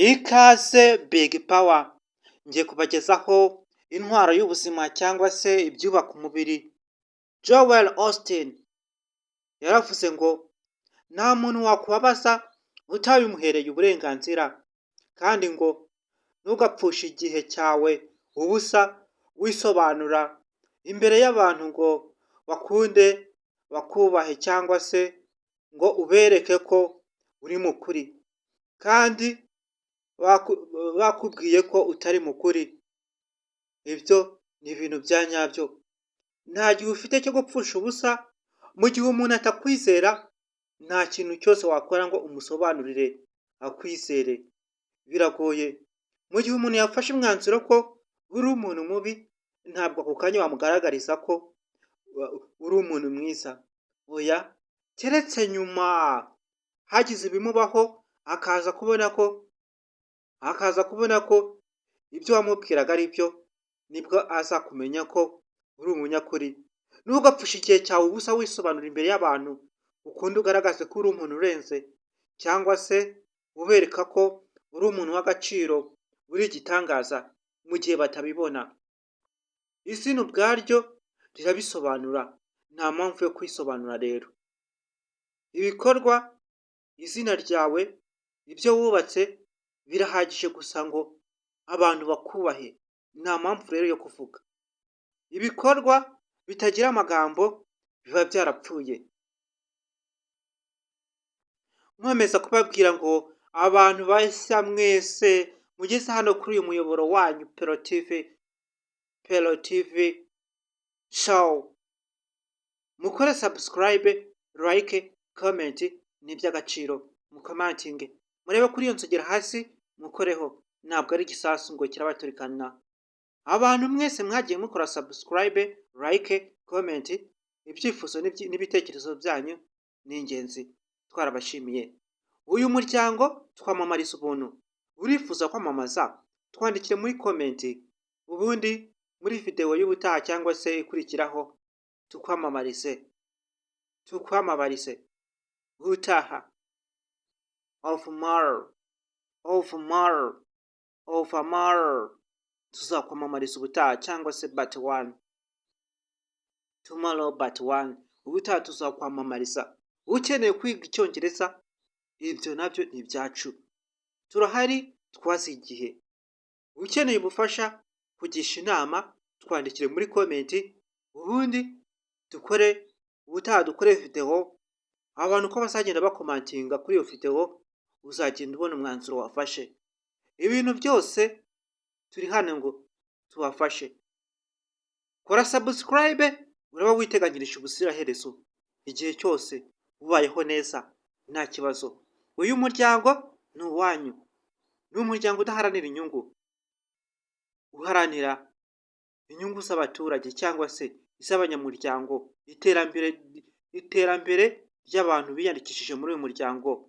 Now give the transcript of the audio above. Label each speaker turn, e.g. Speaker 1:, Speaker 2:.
Speaker 1: Ikaze Big Power, ngiye kubagezaho intwaro y'ubuzima cyangwa se ibyubaka umubiri. Joel Austin yaravuze ngo nta muntu wakubabaza utabimuhereye uburenganzira, kandi ngo ntugapfushe igihe cyawe ubusa wisobanura imbere y'abantu ngo bakunde bakubahe cyangwa se ngo ubereke ko uri mukuri, kandi bakubwiye ko utari mukuri. Ibyo ni ibintu bya nyabyo. Nta gihe ufite cyo gupfusha ubusa. Mu gihe umuntu atakwizera, nta kintu cyose wakora ngo umusobanurire akwizere, biragoye. Mu gihe umuntu yafashe umwanzuro ko uri umuntu mubi, ntabwo ako kanya wamugaragariza ko uri umuntu mwiza. Oya, keretse nyuma hagize ibimubaho akaza kubona ko ibyo wamubwiraga ari byo, nibwo azakumenya ko uri umunyakuri. Ntugapfushe igihe cyawe ubusa wisobanura imbere y'abantu, ukunde ugaragaze ko uri umuntu urenze, cyangwa se ubereka ko uri umuntu w'agaciro, uri igitangaza, mu gihe batabibona. Izina ubwaryo rirabisobanura, nta mpamvu yo kwisobanura rero. Ibikorwa, izina ryawe, ibyo wubatse birahagije gusa ngo abantu bakubahe, nta mpamvu rero yo kuvuga. Ibikorwa bitagira amagambo biba byarapfuye. Nkomeza kubabwira ngo abantu bashya mwese mugeze hano kuri uyu muyoboro wanyu Pero TV show, mukore subscribe, like, comment, ni iby'agaciro. Mukomantinge, murebe kuri iyo nzogera hasi mukoreho, ntabwo ari igisasu ngo kirabaturikana. Abantu mwese mwagiye mukora subscribe, like, comment, ibyifuzo n'ibitekerezo byanyu ni ingenzi, twarabashimiye. Uyu muryango twamamariza ubuntu. Urifuza kwamamaza, twandikire muri comment, ubundi muri video y'ubutaha cyangwa se ikurikiraho tukwamamarize ubutaha. Of more tuzakwamamariza ubutaha, cyangwa se tomorrow but one, ubutaha tuzakwamamariza. Ukeneye kwiga icyongereza, ibyo nabyo ni ibyacu, turahari, twazi igihe. Ukeneye ubufasha, kugisha inama, twandikire muri comment, ubundi ubutaha dukore video. Abantu uko bazagenda bakomantinga kuri iyo video, uzagenda ubona umwanzuro wafashe. Ibintu byose turi hano ngo tubafashe. Kora subscribe, uraba witeganyirije ubuziraherezo, igihe cyose ubayeho neza nta kibazo. Uyu muryango ni uwanyu, ni umuryango udaharanira inyungu, uharanira inyungu z'abaturage cyangwa se iz'abanyamuryango, iterambere ry'abantu biyandikishije muri uyu muryango.